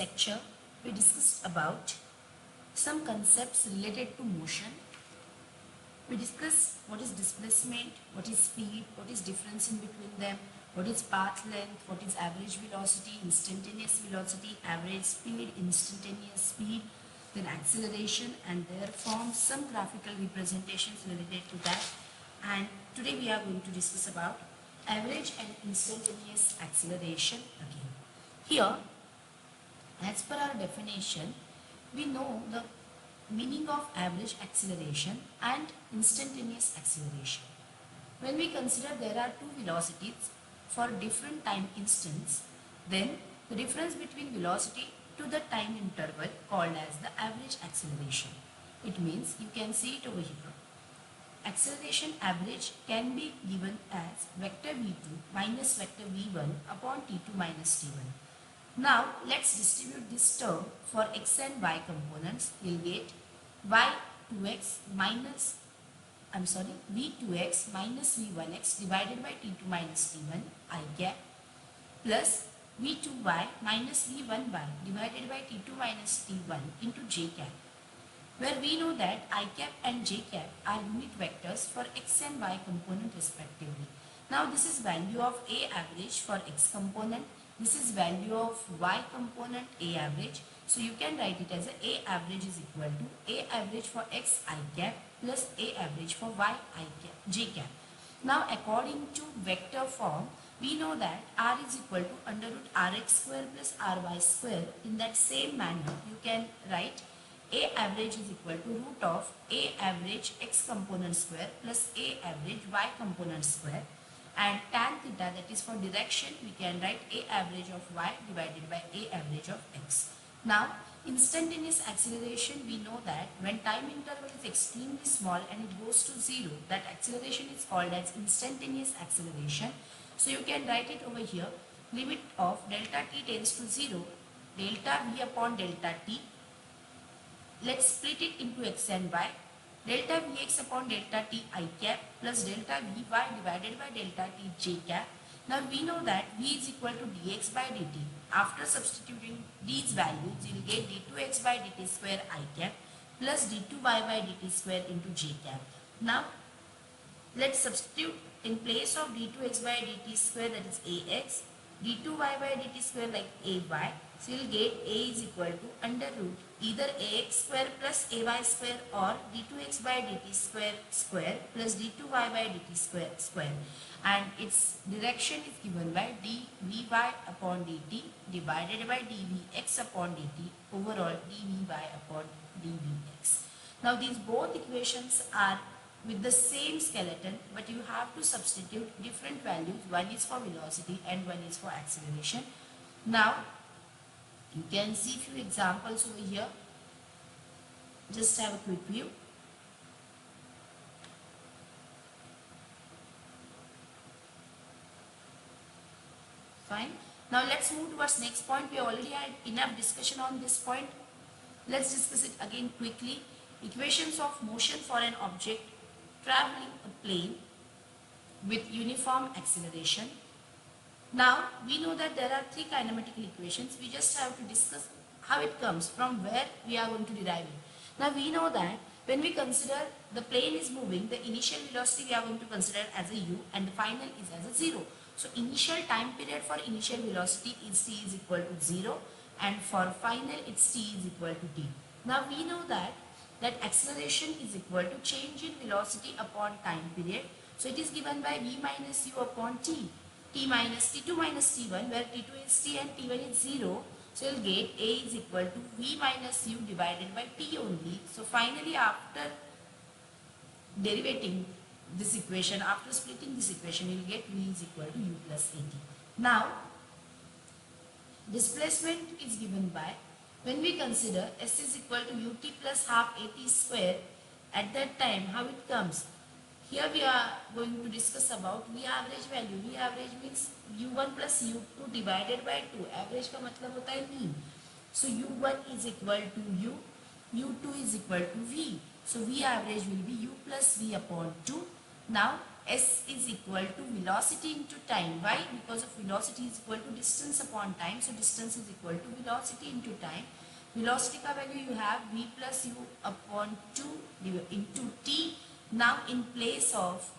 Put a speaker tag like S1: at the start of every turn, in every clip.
S1: lecture, we discussed about some concepts related to motion. We discussed what is displacement, what is speed, what is difference in between them, what is path length, what is average velocity, instantaneous velocity, average speed, instantaneous speed, then acceleration and their forms, some graphical representations related to that. And today we are going to discuss about average and instantaneous acceleration again. Here, as per our definition, we know the meaning of average acceleration and instantaneous acceleration. When we consider there are two velocities for different time instants, then the difference between velocity to the time interval called as the average acceleration. It means you can see it over here. Acceleration average can be given as vector v2 minus vector v1 upon t2 minus t1. Now let's distribute this term for x and y components. You'll get v2x minus v1x divided by t2 minus t1 I cap plus v2y minus v1y divided by t2 minus t1 into j cap, where we know that I cap and j cap are unit vectors for x and y component respectively. Now this is value of A average for x component. This is value of y component A average. So you can write it as A average is equal to A average for x I cap plus A average for y I cap, j cap. Now according to vector form, we know that r is equal to under root rx square plus ry square. In that same manner, you can write A average is equal to root of A average x component square plus A average y component square, and tan theta, that is for direction, we can write A average of y divided by A average of x. Now instantaneous acceleration, we know that when time interval is extremely small and it goes to 0, that acceleration is called as instantaneous acceleration. So you can write it over here, limit of delta t tends to 0, delta v upon delta t. Let's split it into x and y. Delta vx upon delta t I cap plus delta vy divided by delta t j cap. Now we know that v is equal to dx by dt. After substituting these values, you will get d2x by dt square I cap plus d2y by dt square into j cap. Now let's substitute in place of d2x by dt square, that is ax, d2y by dt square like ay. So you will get a is equal to under root either ax square plus ay square or d2x by dt square square plus d2y by dt square square, and its direction is given by dvy upon dt divided by dvx upon dt overall dvy upon dvx. Now these both equations are with the same skeleton, but you have to substitute different values. One is for velocity and one is for acceleration. Now you can see few examples over here. Just have a quick view. Fine. Now let's move towards next point. We already had enough discussion on this point. Let's discuss it again quickly. Equations of motion for an object traveling a plane with uniform acceleration. Now we know that there are three kinematical equations. We just have to discuss how it comes, from where we are going to derive it. Now we know that when we consider the plane is moving, the initial velocity we are going to consider as a u and the final is as a 0. So initial time period for initial velocity is t is equal to 0, and for final it's t is equal to t. Now we know that acceleration is equal to change in velocity upon time period. So it is given by v minus u upon t. T minus t2 minus t1, where t2 is t and t1 is 0. So you'll get a is equal to v minus u divided by t only. So finally, after derivating this equation, after splitting this equation, you'll get v is equal to u plus at. Now displacement is given by, when we consider s is equal to ut plus half at square, at that time how it comes? Here we are going to discuss about V average value. V average means u1 plus u2 divided by 2. Average का मतलब होता है mean. So u1 is equal to u, u2 is equal to v. So V average will be u plus v upon 2. Now S is equal to velocity into time. Why? Because of velocity is equal to distance upon time. So distance is equal to velocity into time. Velocity का value you have v plus u upon 2 into t. Now in place of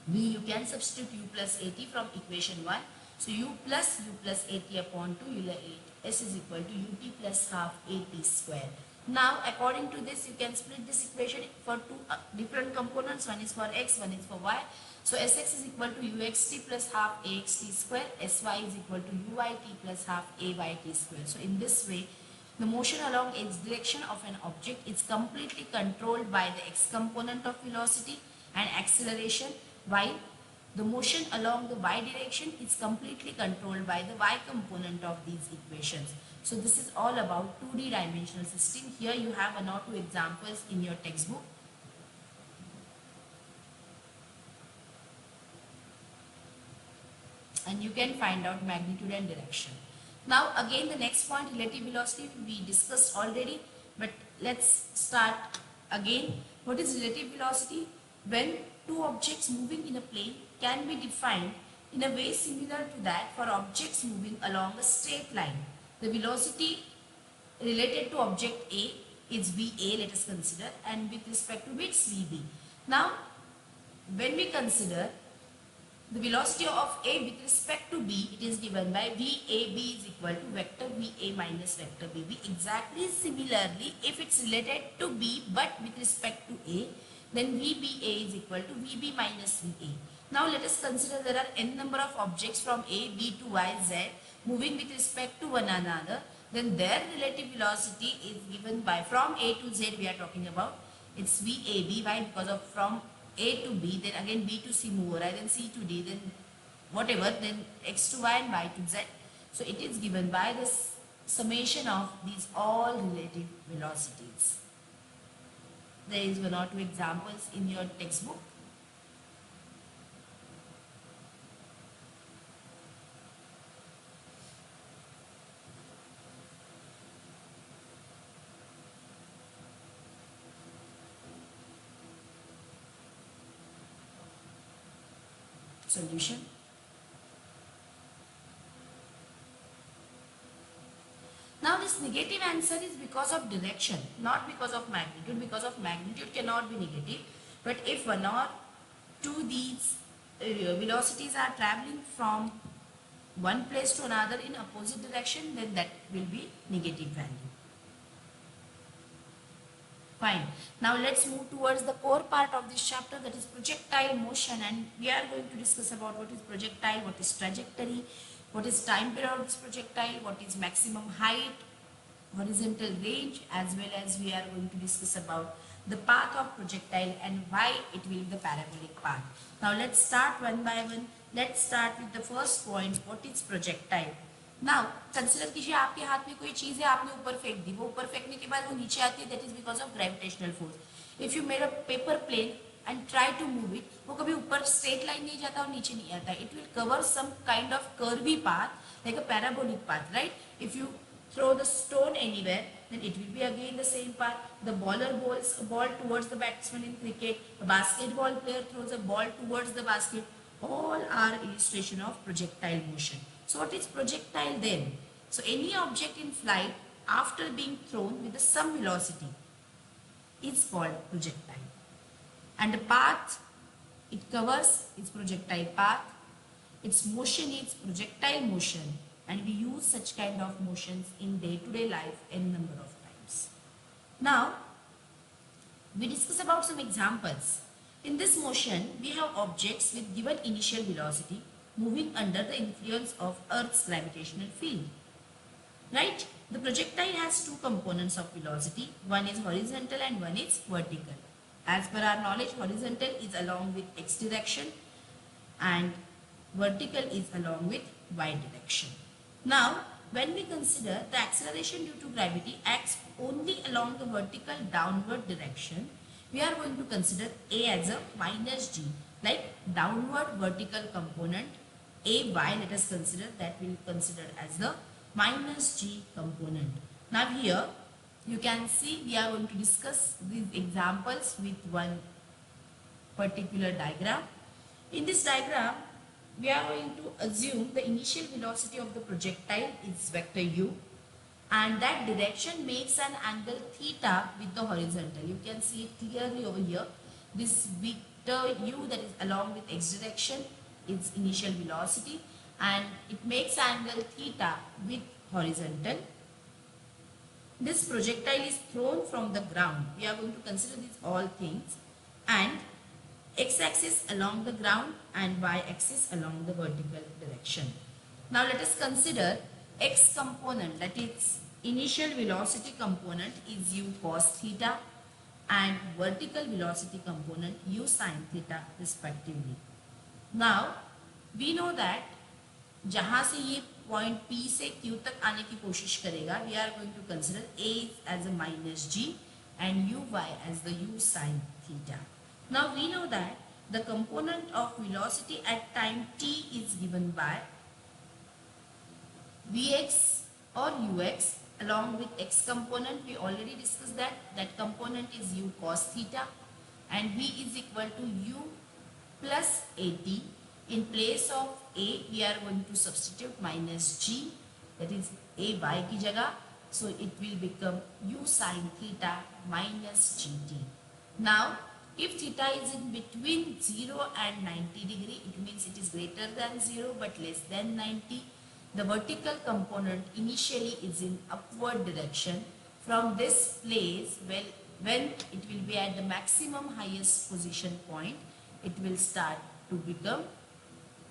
S1: v you can substitute u plus at from equation 1. So u plus at upon 2 you will get s is equal to ut plus half at square. Now according to this you can split this equation for two different components. One is for x, one is for y. So sx is equal to uxt plus half axt square. Sy is equal to uyt plus half ayt square. So in this way the motion along x direction of an object is completely controlled by the x component of velocity and acceleration, while the motion along the y direction is completely controlled by the y component of these equations. So this is all about 2D dimensional system. Here you have 1 or 2 examples in your textbook. And you can find out magnitude and direction. Now again the next point, relative velocity, we discussed already, but let's start again. What is relative velocity? When two objects moving in a plane can be defined in a way similar to that for objects moving along a straight line. The velocity related to object A is VA, let us consider, and with respect to B it's VB. Now when we consider the velocity of A with respect to B, it is given by VAB is equal to vector VA minus vector BB. Exactly similarly, if it's related to B but with respect to A, then VBA is equal to VB minus VA. Now let us consider there are n number of objects from A, B to Y, Z moving with respect to one another. Then their relative velocity is given by, from A to Z we are talking about, it's VAB. Why? Because of from A to B, then again B to C move, right? Then C to D, then whatever, then X to Y and Y to Z. So it is given by the summation of these all relative velocities. There is 1 or 2 examples in your textbook. Solution. Now this negative answer is because of direction, not because of magnitude. Because of magnitude cannot be negative. But if 1 or 2 these velocities are traveling from one place to another in opposite direction, then that will be negative value. Fine. Now let's move towards the core part of this chapter, that is projectile motion, and we are going to discuss about what is projectile, what is trajectory, what is time period of this projectile, what is maximum height, horizontal range, as well as we are going to discuss about the path of projectile and why it will be the parabolic path. Now let's start one by one. Let's start with the first point, what is projectile. Now consider कीजिए आपके हाथ में कोई चीज़ है, आपने ऊपर फेंक दी, वो ऊपर फेंकने के बाद वो नीचे आती है, that is because of gravitational force. If you made a paper plane and try to move it, वो कभी ऊपर स्ट्रेट लाइन नहीं जाता और नीचे नहीं आता. It will cover some kind of curvy path like a parabolic path, right. If you throw the stone anywhere, then it will be again the same path. The bowler bowls a ball towards the batsman in cricket. A basketball player throws a ball towards the basket. All are illustration of projectile motion. So what is projectile then? So any object in flight after being thrown with some velocity is called projectile. And the path it covers is projectile path. Its motion is projectile motion. And we use such kind of motions in day-to-day life n number of times. Now, we discuss about some examples. In this motion, we have objects with given initial velocity moving under the influence of Earth's gravitational field. Right? The projectile has two components of velocity. One is horizontal and one is vertical. As per our knowledge, horizontal is along with x direction and vertical is along with y direction. Now, when we consider the acceleration due to gravity acts only along the vertical downward direction, we are going to consider A as a minus g, like downward vertical component A y, let us consider that we will consider as the minus g component. Now here you can see we are going to discuss these examples with one particular diagram. In this diagram, we are going to assume the initial velocity of the projectile is vector u, and that direction makes an angle theta with the horizontal. You can see it clearly over here. This vector u that is along with x direction is initial velocity, and it makes angle theta with horizontal. This projectile is thrown from the ground. We are going to consider these all things, and x-axis along the ground and y-axis along the vertical direction. Now let us consider x component, that is initial velocity component is u cos theta and vertical velocity component u sin theta respectively. Now we know that जहाँ से ये point P से Q तक आने की कोशिश करेगा, we are going to consider A as a minus G and Uy as the U sin theta. Now we know that the component of velocity at time t is given by Vx or Ux along with x component. We already discussed that component is U cos theta, and V is equal to U plus At. In place of A, we are going to substitute minus G, that is A y की जगह. So it will become U sin theta minus Gt. Now, if theta is in between 0 and 90 degree, it means it is greater than 0 but less than 90. The vertical component initially is in upward direction. From this place, when it will be at the maximum highest position point, it will start to become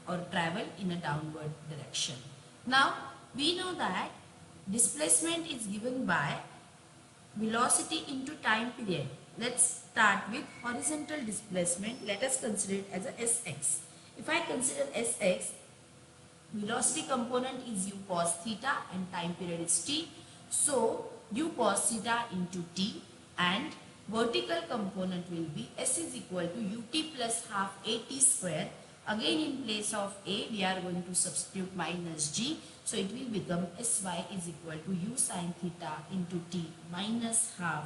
S1: or travel in a downward direction. Now we know that displacement is given by velocity into time period. Let's start with horizontal displacement. Let us consider it as a Sx. If I consider Sx, velocity component is u cos theta and time period is t. So u cos theta into t, and vertical component will be S is equal to ut plus half at square. Again, in place of A, we are going to substitute minus G. So it will become Sy is equal to U sin theta into T minus half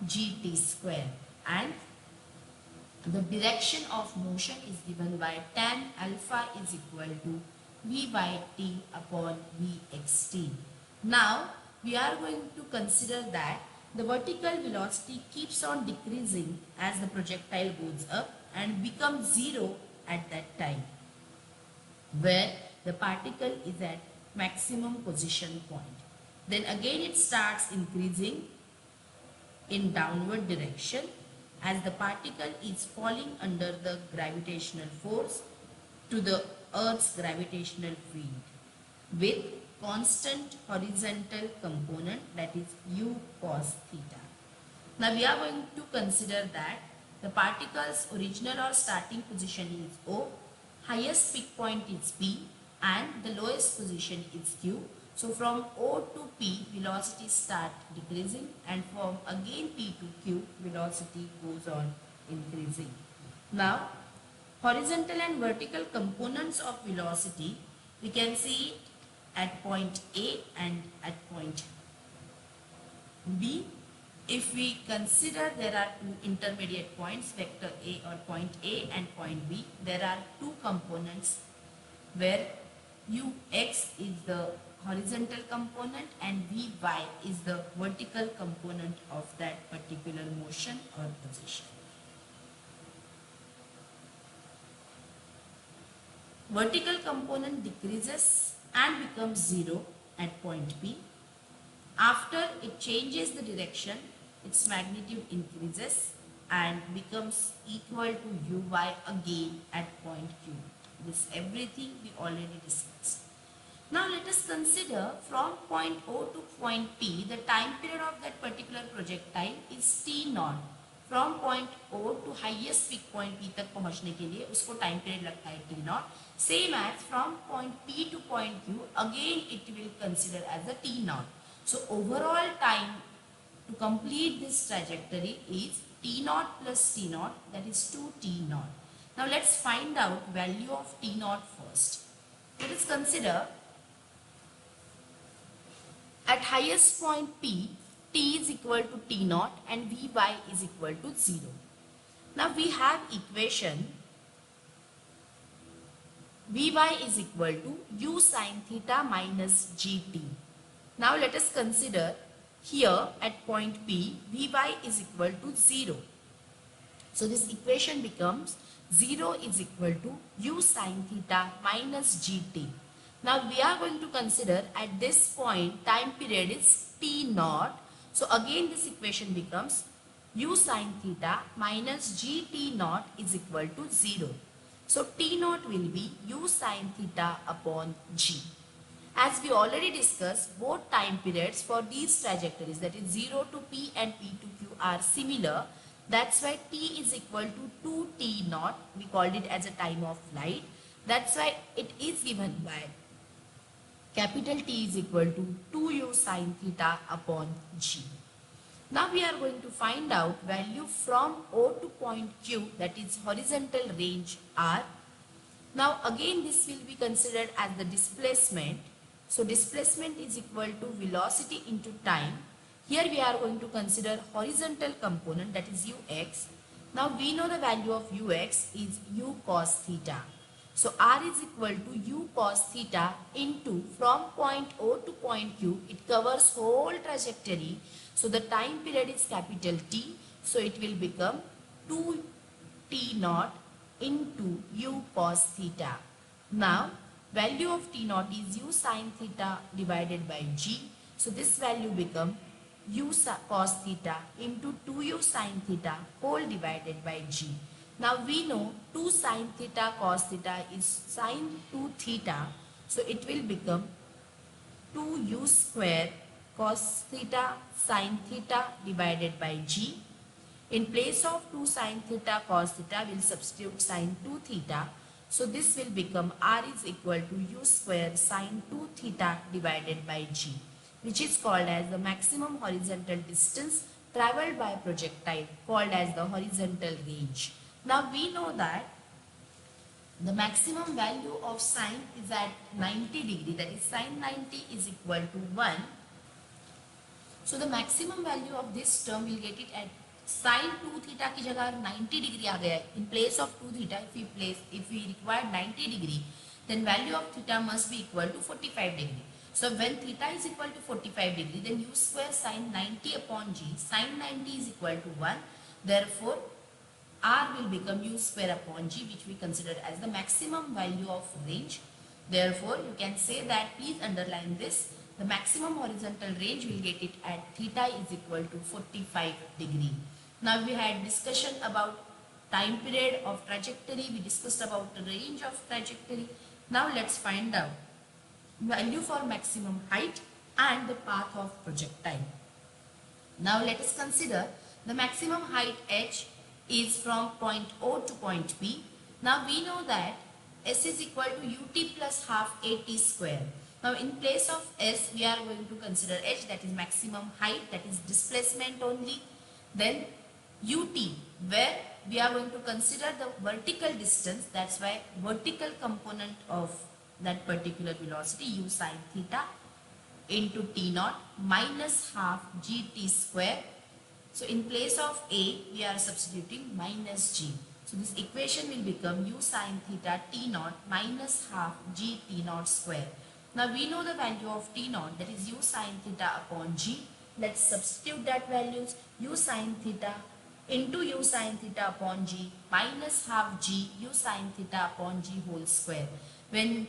S1: Gt square. And the direction of motion is given by tan alpha is equal to V by T upon Vxt. Now, we are going to consider that the vertical velocity keeps on decreasing as the projectile goes up and becomes 0 at that time, where the particle is at maximum position point. Then again it starts increasing in downward direction as the particle is falling under the gravitational force to the Earth's gravitational field with constant horizontal component, that is u cos theta. Now we are going to consider that the particle's original or starting position is O, highest peak point is P, and the lowest position is Q. So from O to P, velocity start decreasing, and from again P to Q, velocity goes on increasing. Now, horizontal and vertical components of velocity, we can see it at point A and at point B. If we consider there are two intermediate points, vector A or point A and point B, there are two components where Ux is the horizontal component and Vy is the vertical component of that particular motion or position. Vertical component decreases and becomes 0 at point P. After it changes the direction, its magnitude increases and becomes equal to Uy again at point Q. This everything we already discussed. Now let us consider from point O to point P, the time period of that particular projectile is T naught. From point O to highest peak point P तक पहुंचने के लिए उसको time period लगता है T naught. Same as from point P to point Q, again it will consider as a T naught. So overall time to complete this trajectory is T naught plus T naught, that is 2T naught. Now let's find out value of T naught first. Let us consider at highest point P, T is equal to T naught and Vy is equal to 0. Now we have equation Vy is equal to u sin theta minus gt. Now let us consider here at point P, Vy is equal to 0. So this equation becomes 0 is equal to u sin theta minus gt. Now we are going to consider at this point time period is t naught. So again this equation becomes u sin theta minus gt naught is equal to 0. So t naught will be u sin theta upon g. As we already discussed, both time periods for these trajectories, that is 0 to p and p to q, are similar. That's why t is equal to 2t naught. We called it as a time of flight. That's why it is given by capital T is equal to 2u sin theta upon g. Now we are going to find out value from O to point Q, that is horizontal range R. Now again this will be considered as the displacement. So displacement is equal to velocity into time. Here we are going to consider horizontal component, that is ux. Now we know the value of ux is u cos theta. So r is equal to u cos theta into from point O to point Q. It covers whole trajectory. So the time period is capital T. So it will become 2t naught into u cos theta. Now value of t naught is u sin theta divided by g. So this value become u cos theta into 2u sin theta whole divided by g. Now we know 2 sin theta cos theta is sin 2 theta. So it will become 2u square cos theta sin theta divided by g. In place of 2 sin theta cos theta, we will substitute sin 2 theta. So this will become r is equal to u square sin 2 theta divided by g, which is called as the maximum horizontal distance travelled by projectile, called as the horizontal range. Now we know that the maximum value of sine is at 90 degree, that is sin 90 is equal to 1. So the maximum value of this term will get it at sin 2 theta की जगह 90 degree आ गया है. In place of 2 theta, if we require 90 degree, then value of theta must be equal to 45 degree. So when theta is equal to 45 degree, then u square sin 90 upon g, sin 90 is equal to 1. Therefore, r will become u square upon g, which we consider as the maximum value of range. Therefore, you can say that, please underline this, the maximum horizontal range will get it at theta is equal to 45 degree. Now we had discussion about time period of trajectory, we discussed about the range of trajectory. Now let's find out value for maximum height and the path of projectile. Now let us consider the maximum height h is from point O to point P. Now we know that s is equal to ut plus half at square. Now in place of s we are going to consider h, that is maximum height, that is displacement only. Then ut, where we are going to consider the vertical distance, that's why vertical component of that particular velocity u sin theta into t naught minus half gt square. So in place of a we are substituting minus g. So this equation will become u sin theta t naught minus half g t naught square. Now we know the value of t naught, that is u sin theta upon g. Let's substitute that values. U sin theta into u sin theta upon g minus half g u sin theta upon g whole square. When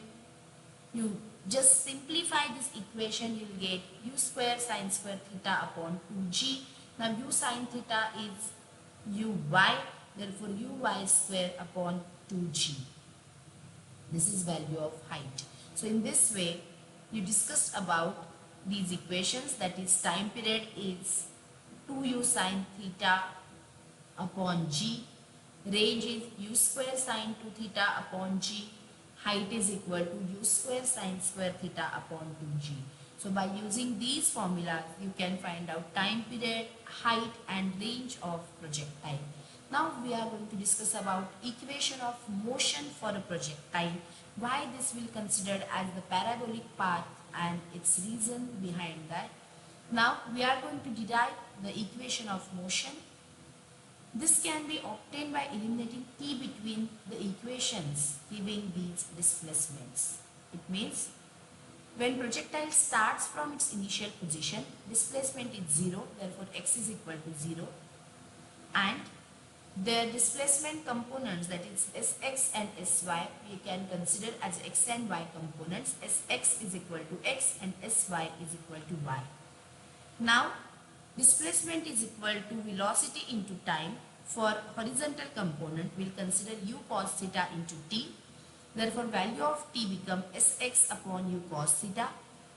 S1: you just simplify this equation, you will get u square sin square theta upon 2g. Now u sin theta is uy, therefore uy square upon 2g. This is value of height. So in this way, you discussed about these equations, that is time period is 2u sin theta upon g, range is u square sin 2 theta upon g, height is equal to u square sin square theta upon 2g. So by using these formulas, you can find out time period, height and range of projectile. Now we are going to discuss about equation of motion for a projectile, why this will considered as the parabolic path and its reason behind that. Now we are going to derive the equation of motion. This can be obtained by eliminating t between the equations giving these displacements. It means when projectile starts from its initial position, displacement is 0, therefore x is equal to 0, and their displacement components, that is Sx and Sy, we can consider as x and y components. Sx is equal to x and Sy is equal to y. Now, displacement is equal to velocity into time. For horizontal component, we'll consider u cos theta into t. Therefore, value of t become Sx upon u cos theta.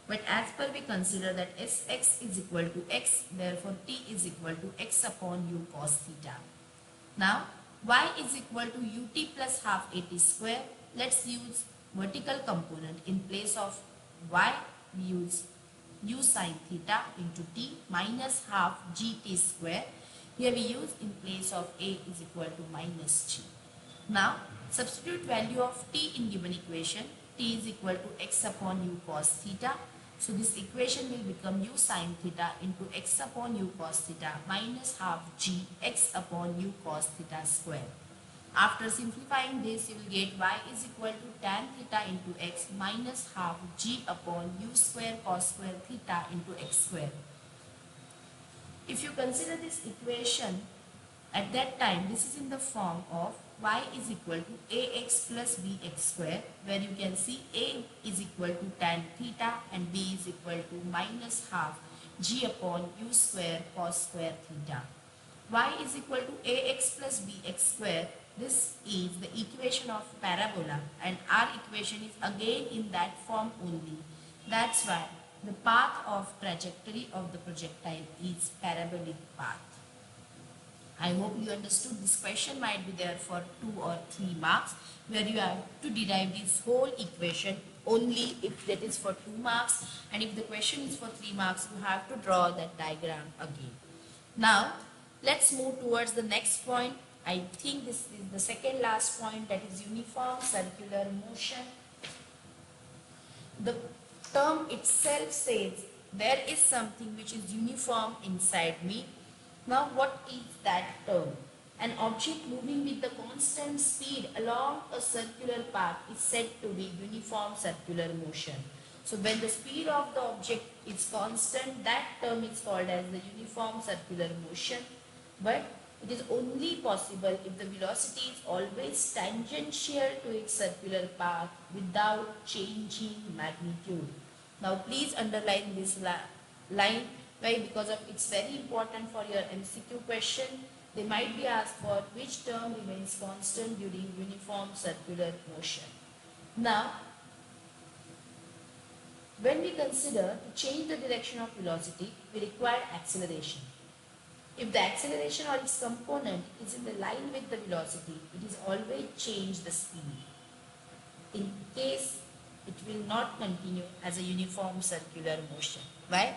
S1: But as per we consider that Sx is equal to x, therefore t is equal to x upon u cos theta. Now, y is equal to ut plus half at square. Let's use vertical component. In place of y, we use u sin theta into t minus half gt square. Here we use in place of a is equal to minus g. Now, substitute value of t in given equation. T is equal to x upon u cos theta. So this equation will become u sin theta into x upon u cos theta minus half g x upon u cos theta square. After simplifying this, you will get y is equal to tan theta into x minus half g upon u square cos square theta into x square. If you consider this equation, at that time, this is in the form of y is equal to ax plus bx square, where you can see a is equal to tan theta and b is equal to minus half g upon u square cos square theta. Y is equal to ax plus bx square. This is the equation of parabola, and our equation is again in that form only. That's why the path of trajectory of the projectile is parabolic path. I hope you understood. This question might be there for 2 or 3 marks, where you have to derive this whole equation only if that is for 2 marks, and if the question is for 3 marks, you have to draw that diagram again. Now, let's move towards the next point. I think this is the second last point, that is uniform circular motion. The term itself says there is something which is uniform inside me. Now, what is that term? An object moving with the constant speed along a circular path is said to be uniform circular motion. So, when the speed of the object is constant, that term is called as the uniform circular motion. But it is only possible if the velocity is always tangential to its circular path without changing magnitude. Now, please underline this line. Why? Because of it's very important for your MCQ question. They might be asked for which term remains constant during uniform circular motion. Now, when we consider to change the direction of velocity, we require acceleration. If the acceleration or its component is in the line with the velocity, it is always change the speed. In case it will not continue as a uniform circular motion. Why?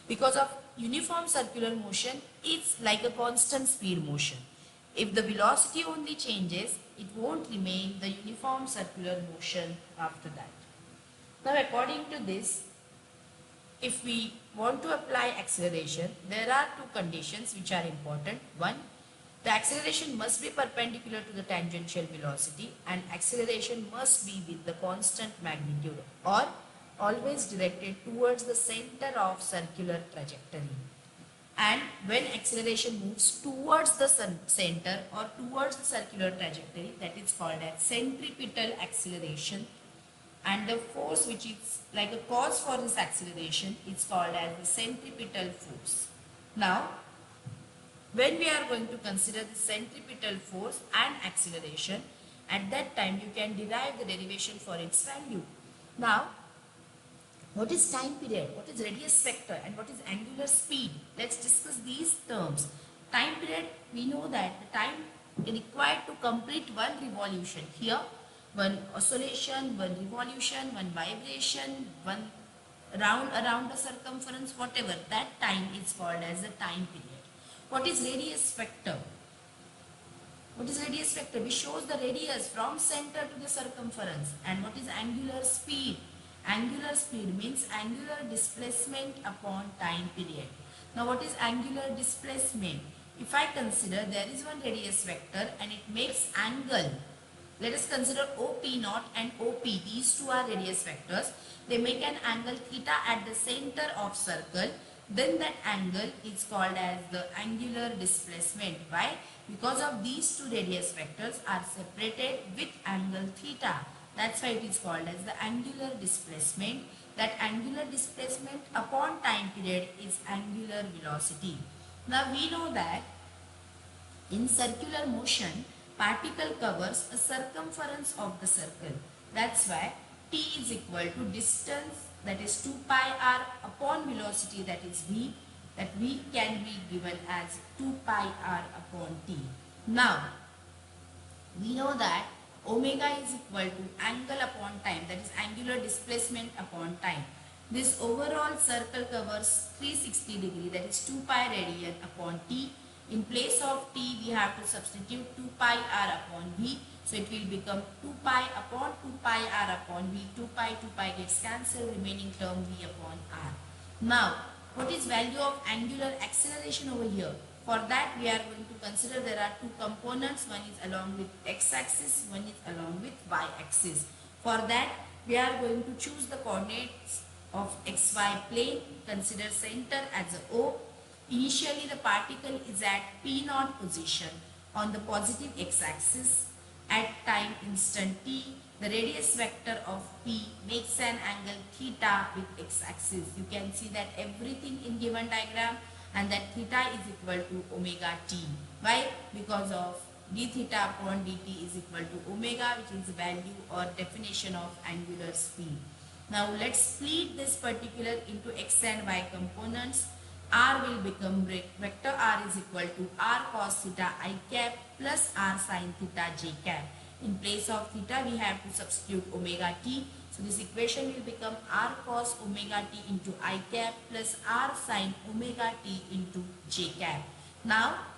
S1: Because of uniform circular motion, it's like a constant speed motion. If the velocity only changes, it won't remain the uniform circular motion after that. Now, according to this, if we want to apply acceleration, there are 2 conditions which are important. One, the acceleration must be perpendicular to the tangential velocity, and acceleration must be with the constant magnitude or always directed towards the center of circular trajectory. And when acceleration moves towards the center or towards the circular trajectory, that is called as centripetal acceleration. And the force which is like a cause for this acceleration is called as the centripetal force. Now, when we are going to consider the centripetal force and acceleration, at that time you can derive the derivation for its value. Now, what is time period, what is radius vector, and what is angular speed? Let's discuss these terms. Time period, we know that the time required to complete one revolution. Here, one oscillation, one revolution, one vibration, one round around the circumference, whatever, that time is called as the time period. What is radius vector? What is radius vector? Which shows the radius from center to the circumference. And what is angular speed? Angular speed means angular displacement upon time period. Now, what is angular displacement? if I consider there is one radius vector and it makes angle, let us consider OP naught and OP, these two are radius vectors. They make an angle theta at the center of circle. Then that angle is called as the angular displacement. Why? Because of these two radius vectors are separated with angle theta. That's why it is called as the angular displacement. That angular displacement upon time period is angular velocity. Now we know that in circular motion, particle covers a circumference of the circle. That's why t is equal to distance, that is 2 pi r, upon velocity, that is v, that v can be given as 2 pi r upon t. Now, we know that omega is equal to angle upon time, that is angular displacement upon time. This overall circle covers 360 degree, that is 2 pi radian upon t. In place of t, we have to substitute 2 pi r upon v. So it will become 2 pi upon 2 pi r upon v. 2 pi gets cancelled, remaining term v upon r. Now, what is value of angular acceleration over here? For that, we are going to consider there are two components. One is along with x-axis, one is along with y-axis. For that, we are going to choose the coordinates of xy plane. Consider center as a O. Initially, the particle is at P naught position on the positive x-axis. At time instant t, the radius vector of P makes an angle theta with x-axis. You can see that everything in given diagram, and that theta is equal to omega t. Why? Because of d theta upon dt is equal to omega, which is the value or definition of angular speed. Now let's split this particular into x and y components. R will become vector R is equal to r cos theta I cap plus r sin theta j cap. In place of theta, we have to substitute omega t. So this equation will become r cos omega t into I cap plus r sin omega t into j cap. Now,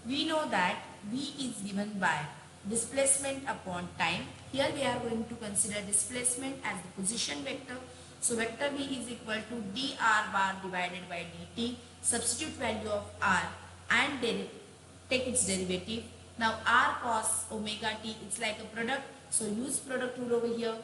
S1: we know that v is given by displacement upon time. Here we are going to consider displacement as the position vector. So vector v is equal to dr bar divided by dt. Substitute value of r and take its derivative. Now r cos omega t, it's like a product. So use product rule over here.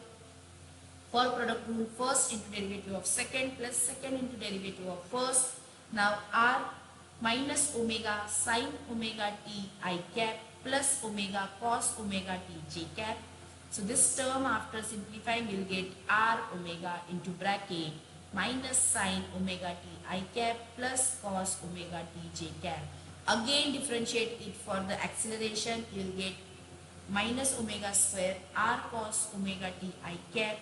S1: For product rule, first into derivative of second plus second into derivative of first. Now r minus omega sin omega t I cap plus omega cos omega t j cap. So this term after simplifying will get r omega into bracket minus sin omega t I cap plus cos omega t j cap. Again differentiate it for the acceleration, you will get minus omega square r cos omega t I cap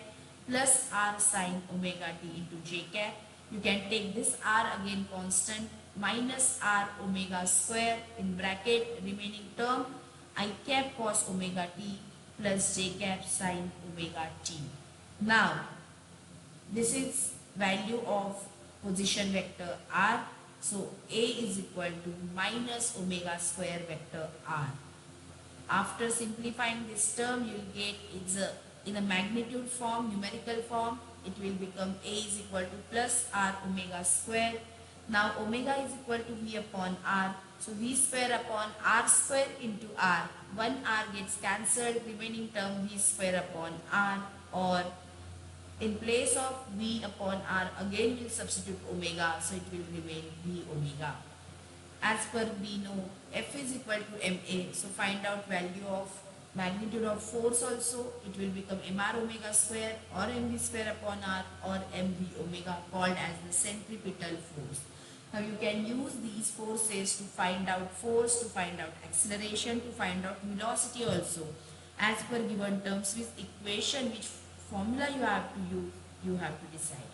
S1: plus r sin omega t into j cap. You can take this r again constant, minus r omega square in bracket remaining term I cap cos omega t plus j cap sin omega t. Now this is value of position vector r. So A is equal to minus omega square vector r. After simplifying this term, you will get it's in a magnitude form, numerical form. It will become A is equal to plus r omega square. Now omega is equal to v upon r. So v square upon r square into r. One r gets cancelled, remaining term v square upon r, or in place of v upon r, again we'll substitute omega, so it will remain v omega. As per we know, F is equal to ma, so find out value of magnitude of force also. It will become mr omega square or mv square upon r or mv omega, called as the centripetal force. Now you can use these forces to find out force, to find out acceleration, to find out velocity also, as per given terms with equation, which formula you have to use, you have to decide.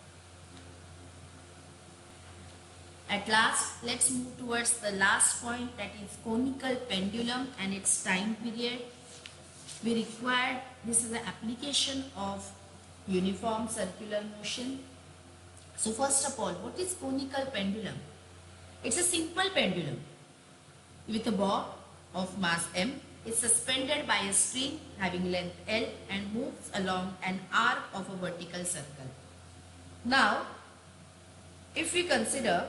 S1: At last, let's move towards the last point, that is conical pendulum and its time period. We required, this is the application of uniform circular motion. So first of all, what is conical pendulum? It's a simple pendulum with a bob of mass m. Is suspended by a string having length L and moves along an arc of a vertical circle. Now, if we consider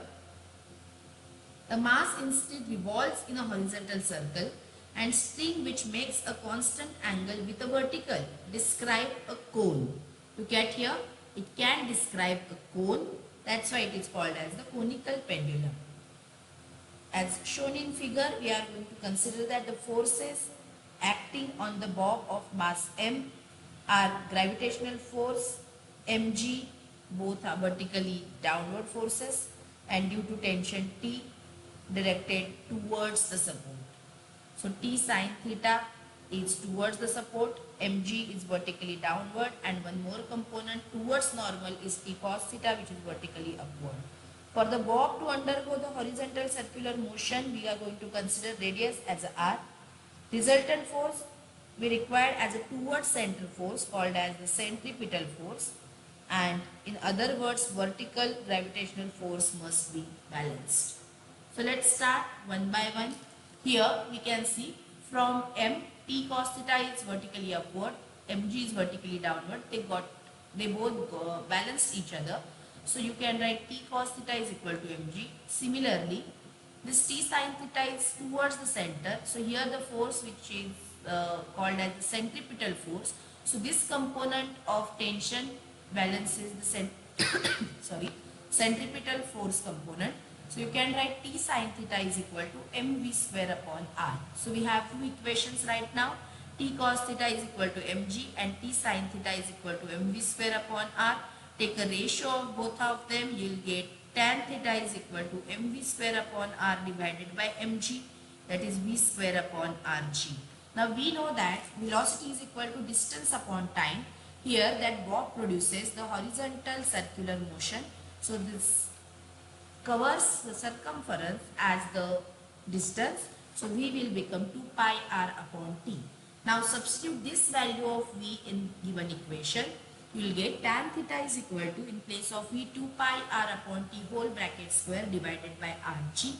S1: The mass instead revolves in a horizontal circle and string which makes a constant angle with a vertical. Describe a cone. Look at here. It can describe a cone. That's why it is called as the conical pendulum. As shown in figure, we are going to consider that the forces acting on the bob of mass m are gravitational force mg, both are vertically downward forces, and due to tension T directed towards the support. So T sine theta is towards the support, mg is vertically downward, and one more component towards normal is T cos theta, which is vertically upward. For the bob to undergo the horizontal circular motion, we are going to consider radius as a r. Resultant force we require as a towards center force called as the centripetal force, and in other words vertical gravitational force must be balanced. So let's start one by one. Here we can see from m, T cos theta is vertically upward, mg is vertically downward. They both balance each other. So you can write T cos theta is equal to mg. Similarly, this T sin theta is towards the center. So here the force which is called as the centripetal force. So this component of tension balances the centripetal force component. So you can write T sin theta is equal to mv square upon r. So we have two equations right now. T cos theta is equal to mg and T sin theta is equal to mv square upon r. Take a ratio of both of them, you will get tan theta is equal to mv square upon r divided by mg, that is v square upon rg. Now we know that velocity is equal to distance upon time. Here that bob produces the horizontal circular motion. So this covers the circumference as the distance. So v will become 2 pi r upon t. Now substitute this value of v in given equation. You will get tan theta is equal to, in place of v, 2 pi r upon t whole bracket square divided by rg.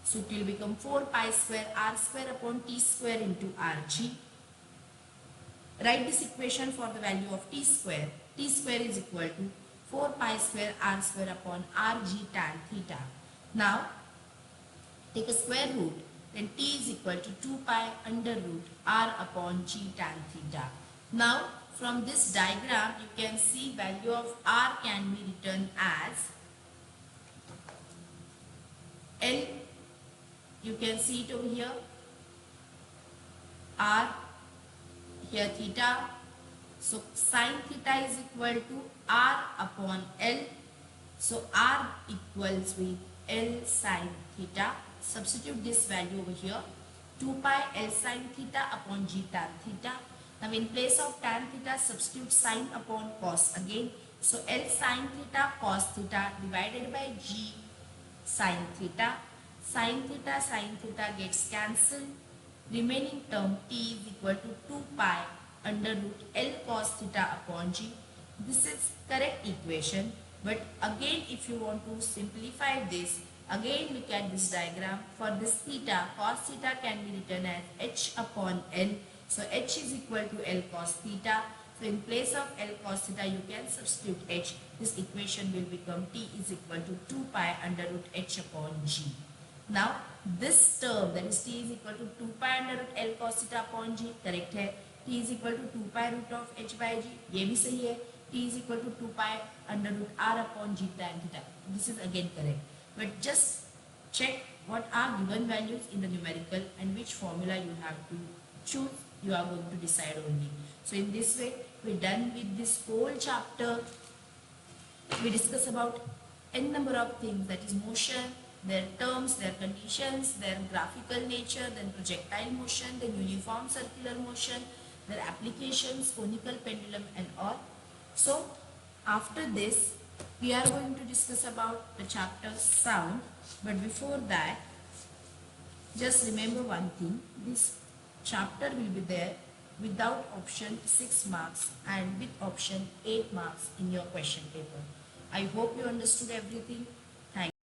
S1: So it will become 4 pi square r square upon t square into rg. Write this equation for the value of t square. T square is equal to 4 pi square r square upon rg tan theta. Now take a square root, then t is equal to 2 pi under root r upon g tan theta. Now from this diagram you can see value of r can be written as L, you can see it over here, r, here theta. So sin theta is equal to r upon L. So r equals with L sin theta. Substitute this value over here, 2 pi L sin theta upon g tan theta. Now in place of tan theta, substitute sin upon cos again. So L sin theta cos theta divided by g sin theta. Sin theta gets cancelled. Remaining term t is equal to 2 pi under root L cos theta upon g. This is correct equation. But again, if you want to simplify this, again look at this diagram. For this theta, cos theta can be written as h upon L. So h is equal to L cos theta. So in place of L cos theta, you can substitute h. This equation will become t is equal to 2 pi under root h upon g. Now this term, that is t is equal to 2 pi under root L cos theta upon g, correct है. t is equal to 2 pi root of h by g, ये भी सही है. t is equal to 2 pi under root r upon g tan theta. This is again correct. But just check what are given values in the numerical and which formula you have to choose. You are going to decide only. So in this way, we're done with this whole chapter. We discuss about n number of things, that is motion, their terms, their conditions, their graphical nature, then projectile motion, then uniform circular motion, their applications, conical pendulum and all. So after this, we are going to discuss about the chapter sound. But before that, just remember one thing, this chapter will be there without option 6 marks and with option 8 marks in your question paper. I hope you understood everything.